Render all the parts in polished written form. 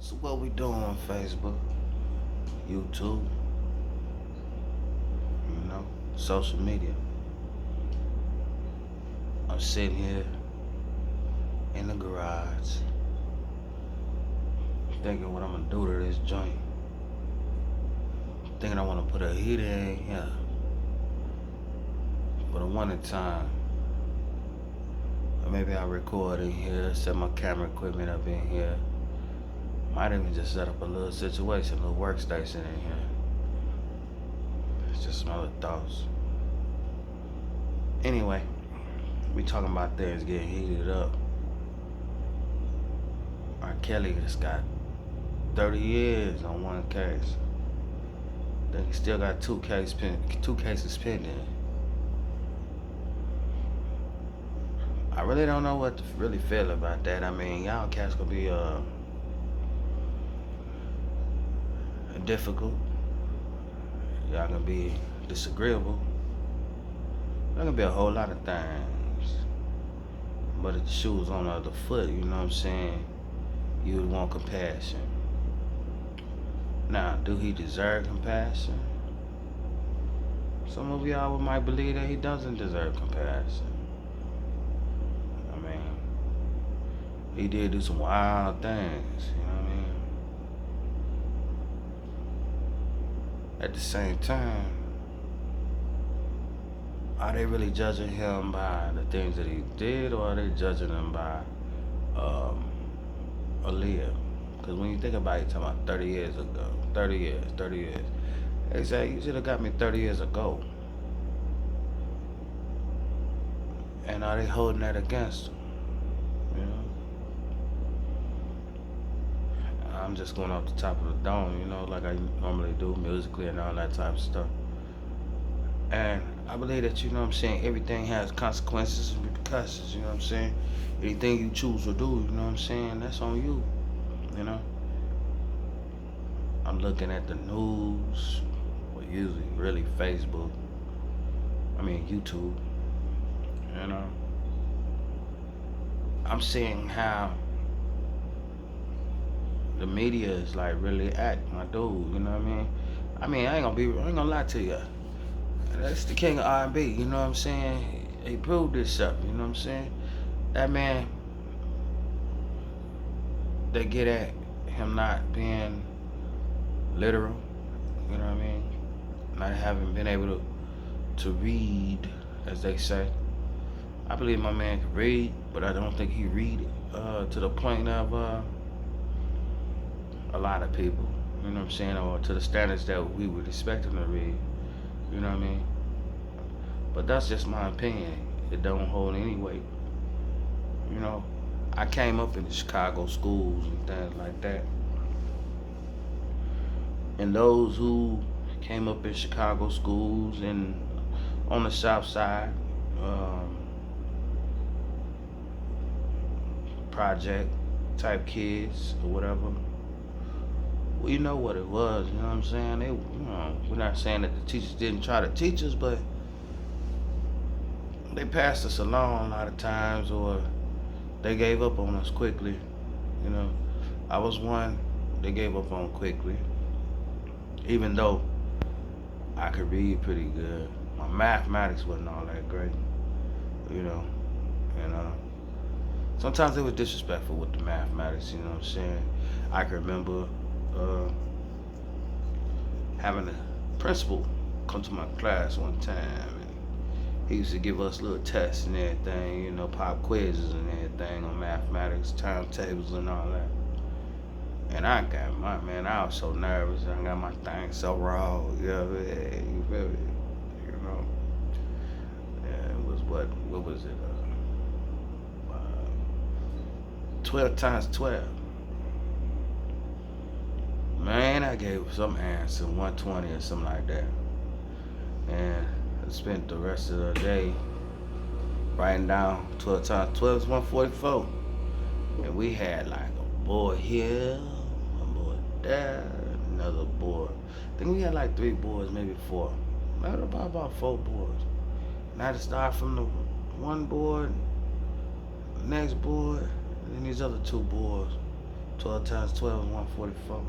So what we doing on Facebook, YouTube, social media. I'm sitting here in the garage thinking what I'm gonna do to this joint. Thinking I wanna put a heater in here for the winter time. Or maybe I'll record in here, set my camera equipment up in here. Might even just set up a little situation, a little workstation in here. It's just some other thoughts. Anyway, we talking about things getting heated up. R. Kelly just got 30 years on one case. Then he still got two cases pending. I really don't know what to really feel about that. I mean, y'all cats gonna be difficult. Y'all gonna be disagreeable. There gonna be a whole lot of things. But if the shoe was on the other foot, you know what I'm saying? You would want compassion. Now, do he deserve compassion? Some of y'all might believe that he doesn't deserve compassion. I mean, he did do some wild things, you know what I mean? At the same time, are they really judging him by the things that he did, or are they judging him by Aaliyah? Because when you think about it, you're talking about 30 years ago. 30 years. They say, you should have got me 30 years ago. And are they holding that against him? You know? I'm just going off the top of the dome, like I normally do musically and all that type of stuff. And I believe that, everything has consequences and repercussions, you know what I'm saying? Anything you choose to do, you know what I'm saying, that's on you, you know? I'm looking at the news, well, usually really Facebook, YouTube, I'm seeing how the media is like really acting, my dude, you know what I mean? I ain't gonna lie to you. That's the king of R&B, you know what I'm saying? He proved this up, you know what I'm saying? That man, they get at him not being literal, you know what I mean? Not having been able to read, as they say. I believe my man can read, but I don't think he read to the point of a lot of people, you know what I'm saying, or to the standards that we would expect him to read, you know what I mean? But that's just my opinion. It don't hold any weight. You know, I came up in the Chicago schools and things like that. And those who came up in Chicago schools and on the South Side, project type kids or whatever, well, you know what it was, you know what I'm saying? We're not saying that the teachers didn't try to teach us, but they passed us along a lot of times, or they gave up on us quickly. You know, I was one they gave up on quickly, even though I could read pretty good. My mathematics wasn't all that great, you know, and sometimes it was disrespectful with the mathematics, you know what I'm saying? I can remember having a principal come to my class one time. He used to give us little tests and everything, pop quizzes and everything on mathematics, timetables and all that. And I was so nervous. I got my thing so wrong, you feel me? Yeah, it was what was it? 12 times 12. Man, I gave some answer, 120 or something like that. And I spent the rest of the day writing down 12 times 12 is 144. And we had like a board here, a board there, another board. I think we had like 3 boards, maybe 4. Maybe about 4 boards. And I had to start from the one board, next board, and then these other 2 boards 12 times 12 is 144.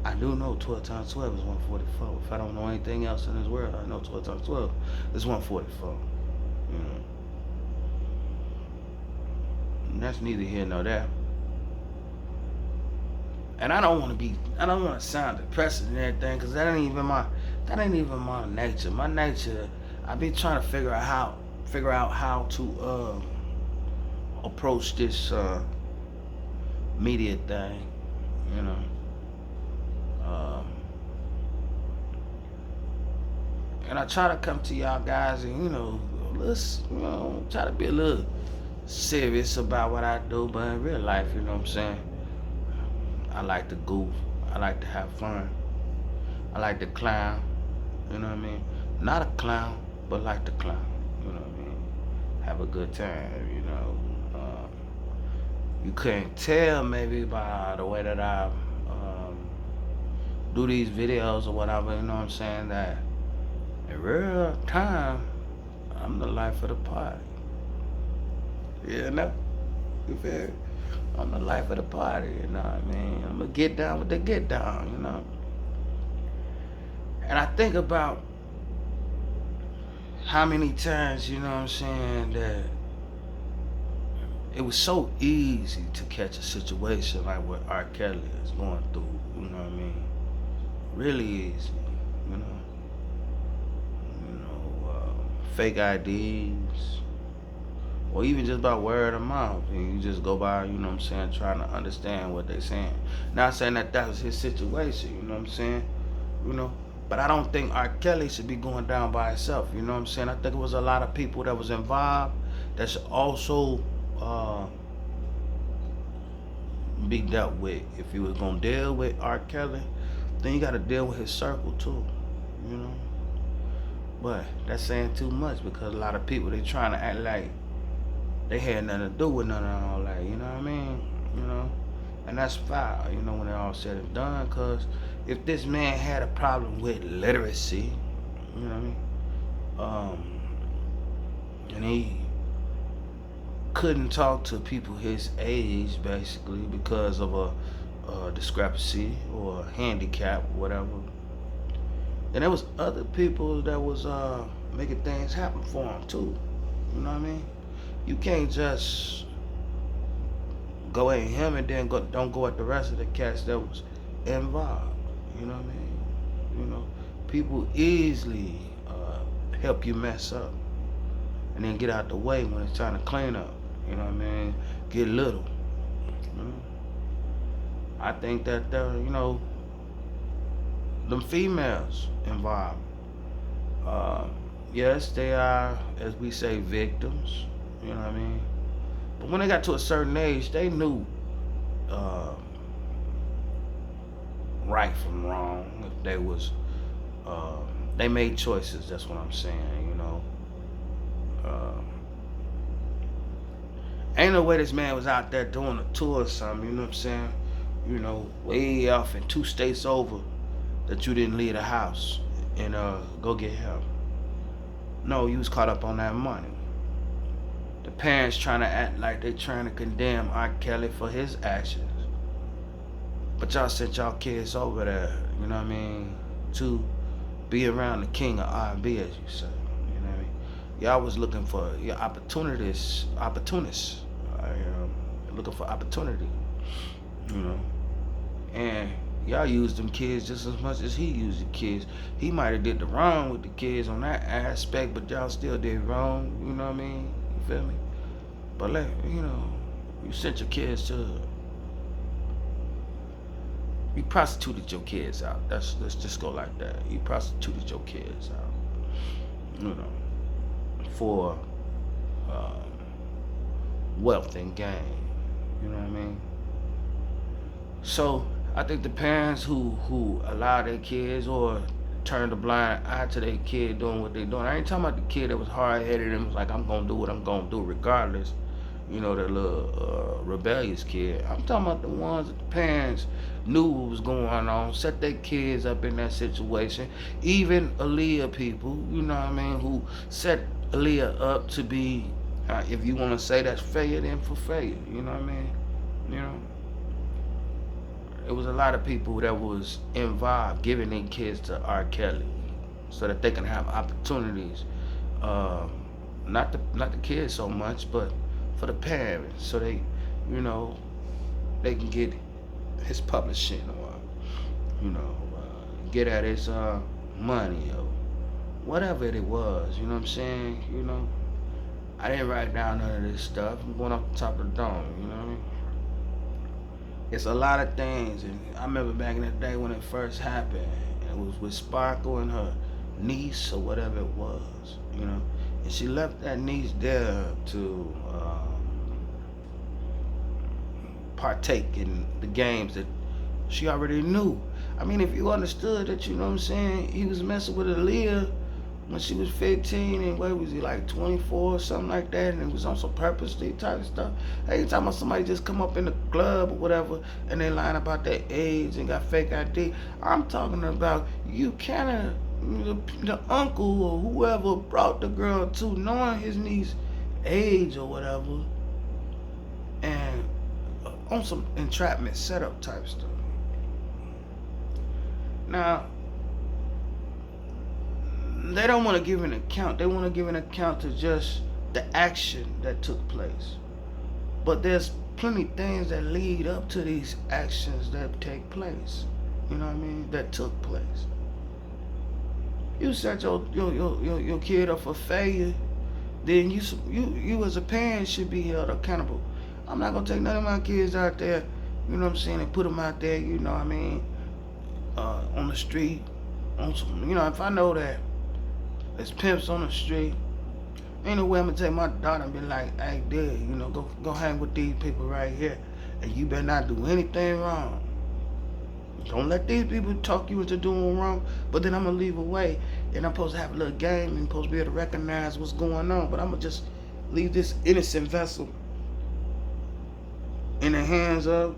I do know 12 times 12 is 144. If I don't know anything else in this world, I know 12 times 12 is 144. You know, and that's neither here nor there. And I don't want to sound depressing and everything, cause that ain't even my nature. My nature, I be trying to figure out how to approach this media thing. You know, um, and I try to come to y'all guys and let's try to be a little serious about what I do, but in real life, you know what I'm saying. I like to goof. I like to have fun. I like to clown. You know what I mean? Not a clown, but like to clown. You know what I mean? Have a good time. You couldn't tell maybe by the way that I do these videos or whatever. You know what I'm saying? That in real time, I'm the life of the party. Yeah, no. You feel me? I'm the life of the party, you know what I mean? I'm gonna get down with the get down, you know? And I think about how many times, you know what I'm saying, that it was so easy to catch a situation like what R. Kelly is going through, you know what I mean? Really easy, you know? Fake IDs, or even just by word of mouth, and you just go by, you know what I'm saying, trying to understand what they're saying. Not saying that that was his situation, you know what I'm saying, but I don't think R. Kelly should be going down by himself, you know what I'm saying. I think it was a lot of people that was involved that should also be dealt with. If you was gonna deal with R. Kelly, then you gotta deal with his circle too, you know. But that's saying too much, because a lot of people, they trying to act like they had nothing to do with none of all that, you know what I mean? And that's foul, when it all said and done, because if this man had a problem with literacy, you know what I mean? And he couldn't talk to people his age, basically, because of a discrepancy or a handicap, whatever. And there was other people that was making things happen for him too, you know what I mean? You can't just go at him and then don't go at the rest of the cats that was involved. You know what I mean? People easily help you mess up and then get out the way when it's time to clean up. You know what I mean? Get little. I think that them females involved. Yes, they are, as we say, victims. You know what I mean? But when they got to a certain age, they knew right from wrong. If they was, they made choices. That's what I'm saying. Ain't no way this man was out there doing a tour or something. You know what I'm saying? Way off in 2 states over, that you didn't leave the house and go get help. No, you was caught up on that money. The parents trying to act like they trying to condemn R. Kelly for his actions. But y'all sent y'all kids over there, you know what I mean, to be around the king of R&B, as you say. You know what I mean? Y'all was looking for your opportunists, looking for opportunity, and y'all used them kids just as much as he used the kids. He might have did the wrong with the kids on that aspect, but y'all still did wrong, you know what I mean? You feel me? But you sent your kids to, you prostituted your kids out. Let's just go like that. You prostituted your kids out, for wealth and gain. You know what I mean? So I think the parents who allow their kids or turn the blind eye to their kid doing what they're doing. I ain't talking about the kid that was hard-headed and was like, I'm gonna do what I'm gonna do regardless. That little rebellious kid. I'm talking about the ones that the parents knew what was going on, set their kids up in that situation. Even Aaliyah people, you know what I mean, who set Aaliyah up to be, if you want to say that's failure, then for failure. You know what I mean? was a lot of people that was involved giving their kids to R. Kelly so that they can have opportunities. Uh, not the kids so much, but for the parents, so you know, they can get his publishing or get at his money or whatever it was. You know what I'm saying? I didn't write down none of this stuff. I'm going off the top of the dome. You know what I mean? It's a lot of things, and I remember back in the day when it first happened, and it was with Sparkle and her niece or whatever it was, and she left that niece there to partake in the games that she already knew. I mean, if you understood that, you know what I'm saying, he was messing with Aaliyah when she was 15, and what was he, like 24 or something like that, and it was on some purposely type of stuff. Hey, you talking about somebody just come up in the club or whatever and they lying about their age and got fake ID. I'm talking about you kinda, the uncle or whoever brought the girl to, knowing his niece's age or whatever, and on some entrapment setup type stuff. Now, they don't want to give an account. They want to give an account to just the action that took place. But there's plenty of things that lead up to these actions that take place. You know what I mean? That took place. You set your kid up for failure, then you as a parent should be held accountable. I'm not gonna take none of my kids out there, you know what I'm saying, and put them out there, you know what I mean, on the street, on some, if I know that there's pimps on the street, ain't no way I'm gonna take my daughter and be like, hey, Dad, go hang with these people right here, and you better not do anything wrong. Don't let these people talk you into doing wrong, but then I'm gonna leave away, and I'm supposed to have a little game, and I'm supposed to be able to recognize what's going on, but I'm gonna just leave this innocent vessel in the hands of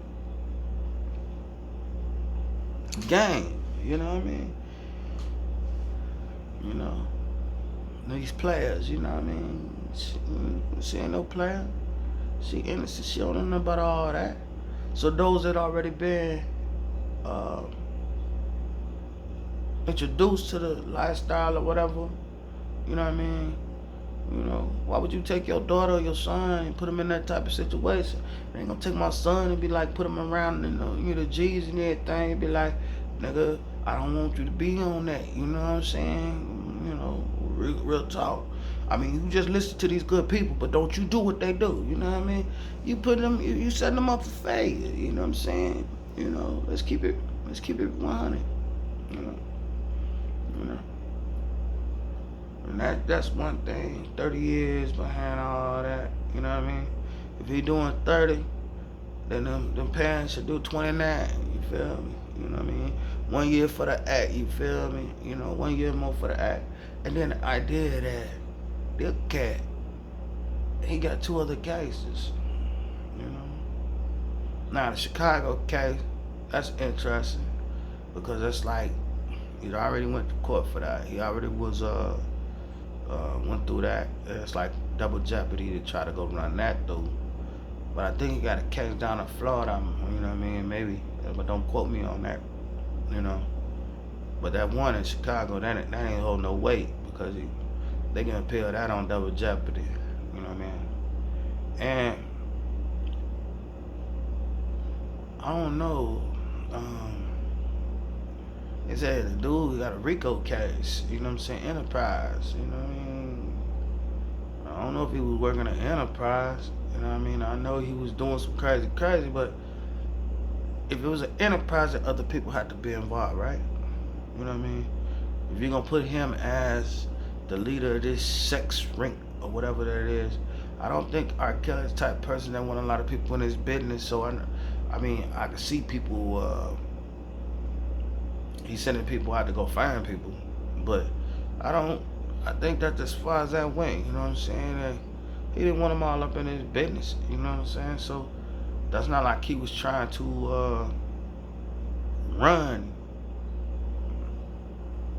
game. You know what I mean? These players, you know what I mean? She ain't no player. She innocent. She don't know nothing about all that. So those that already been introduced to the lifestyle or whatever, you know what I mean? Why would you take your daughter or your son and put them in that type of situation? I ain't gonna take my son and be like, put him around the G's and everything, and be like, nigga, I don't want you to be on that. You know what I'm saying? Real talk. I mean, you just listen to these good people, but don't you do what they do. You know what I mean? You put them, you setting them up for failure. You know what I'm saying? Let's keep it 100. You know. And that's one thing. 30 years behind all that. You know what I mean? If he doing 30, then them parents should do 29. You feel me? You know what I mean? 1 year for the act. You feel me? 1 year more for the act. And then the idea that this cat, he got 2 other cases. Now the Chicago case, that's interesting because that's like he already went to court for that. He already was went through that. It's like double jeopardy to try to go run that through. But I think he got a case down in Florida. You know what I mean? Maybe, but don't quote me on that. But that one in Chicago, that ain't hold no weight because they gonna appeal that on double jeopardy. You know what I mean? And I don't know. They said the dude got a RICO case. You know what I'm saying? Enterprise. You know what I mean? I don't know if he was working at Enterprise. You know what I mean? I know he was doing some crazy, but if it was an enterprise, that other people had to be involved, right? You know what I mean? If you're gonna put him as the leader of this sex ring or whatever that is, I don't think R. Kelly's the type of person that want a lot of people in his business. So I mean, I can see people. He's sending people out to go find people, but I think that's as far as that went. You know what I'm saying? He didn't want them all up in his business. You know what I'm saying? So that's not like he was trying to run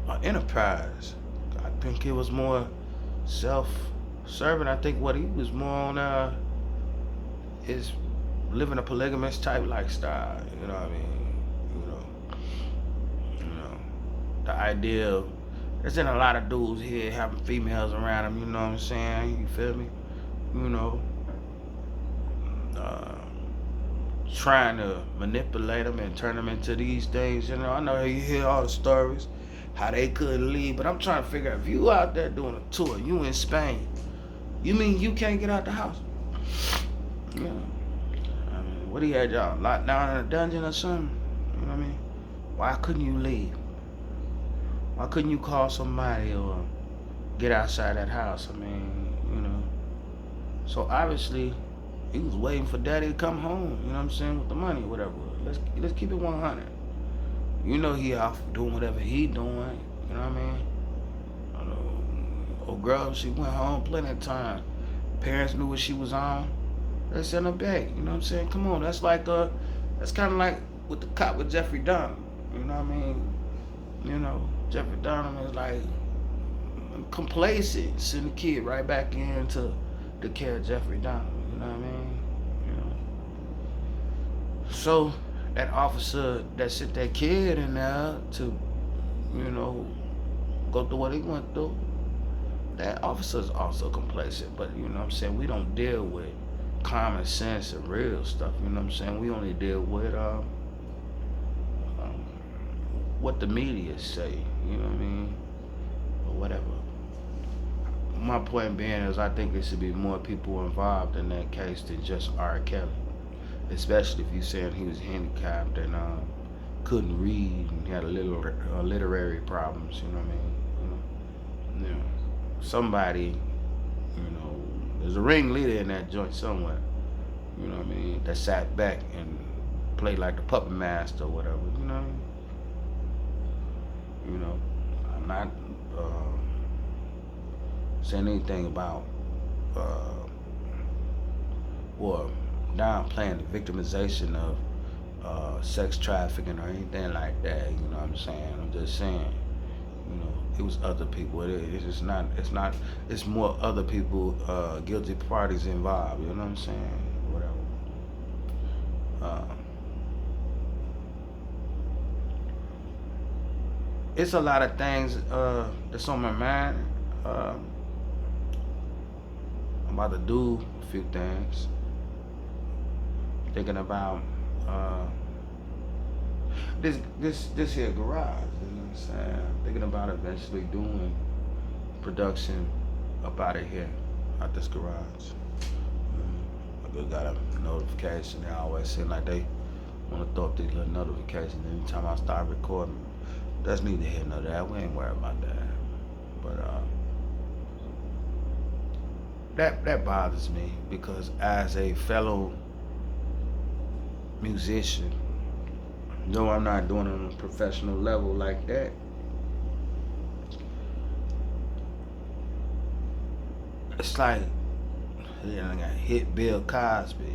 an enterprise. I think it was more self-serving. I think what he was more on is living a polygamous type lifestyle. You know what I mean? the idea of there's been a lot of dudes here having females around them. You know what I'm saying? You feel me? You know, uh, trying to manipulate them and turn them into these things. You know, I know you hear all the stories how they couldn't leave, but I'm trying to figure out if you out there doing a tour, you in Spain, you mean you can't get out the house? Yeah. I mean, what he had y'all locked down in a dungeon or something? You know what I mean? Why couldn't you leave? Why couldn't you call somebody or get outside that house? I mean, you know. So obviously, he was waiting for daddy to come home, you know what I'm saying, with the money or whatever. Let's keep it 100. You know he off doing whatever he doing, you know what I mean? I know, old girl, she went home plenty of time. Parents knew what she was on. They sent her back, you know what I'm saying? Come on, that's kind of like with the cop with Jeffrey Dahmer, you know what I mean? You know, Jeffrey Dahmer is like complacent, send the kid right back into the care of Jeffrey Dahmer, you know what I mean? You know. So that officer that sent that kid in there to, you know, go through what he went through, that officer's also complacent. But you know what I'm saying, we don't deal with common sense and real stuff, you know what I'm saying? We only deal with what the media say, you know what I mean? Or whatever. My point being is I think there should be more people involved in that case than just R. Kelly. Especially if you're saying he was handicapped and couldn't read and had a little literary problems, you know what I mean? You know, somebody, you know, there's a ringleader in that joint somewhere, you know what I mean, that sat back and played like the puppet master or whatever, you know what I mean? You know, I'm not saying anything about or downplaying the victimization of sex trafficking or anything like that. You know what I'm saying? I'm just saying, you know, it was other people. It's not. It's more other people, guilty parties involved. You know what I'm saying? Whatever. It's a lot of things that's on my mind. I'm about to do a few things. Thinking about this here garage. You know what I'm saying? Thinking about eventually doing production up out of here, out this garage. I just got a notification. They always seem like they want to throw up these little notifications anytime I start recording. That's neither here nor there. We ain't worried about that. But that bothers me because as a fellow musician, though I'm not doing it on a professional level like that, it's like they done got hit Bill Cosby,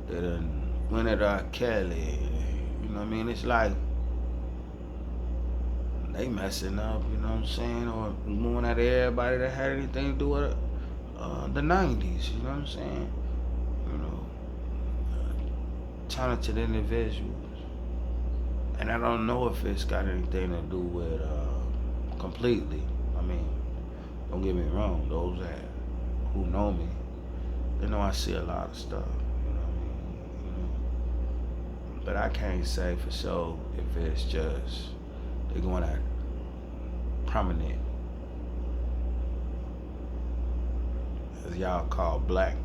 they done went at R. Kelly, you know what I mean? It's like they messing up, you know what I'm saying, or going at everybody that had anything to do with the 90s, you know what I'm saying? You know, talented individuals. And I don't know if it's got anything to do with completely. I mean, don't get me wrong, those that who know me, they know I see a lot of stuff, you know what I mean? You know? But I can't say for sure if it's just they're going at prominent, as y'all call black.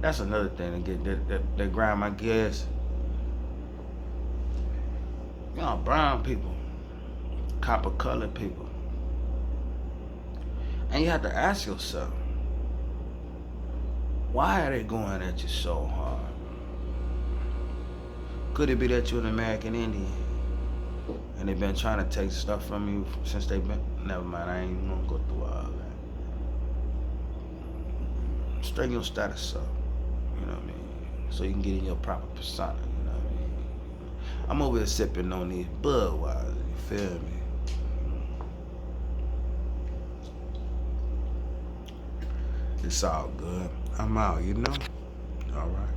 That's another thing to get that grind my gears. Y'all brown people, copper colored people. And you have to ask yourself, why are they going at you so hard? Could it be that you're an American Indian and they've been trying to take stuff from you since they've been, never mind, I ain't even gonna go through all that. Straighten your status up, you know what I mean? So you can get in your proper persona, you know what I mean? I'm over here sipping on these Budweiser, you feel me? It's all good. I'm out, you know? All right.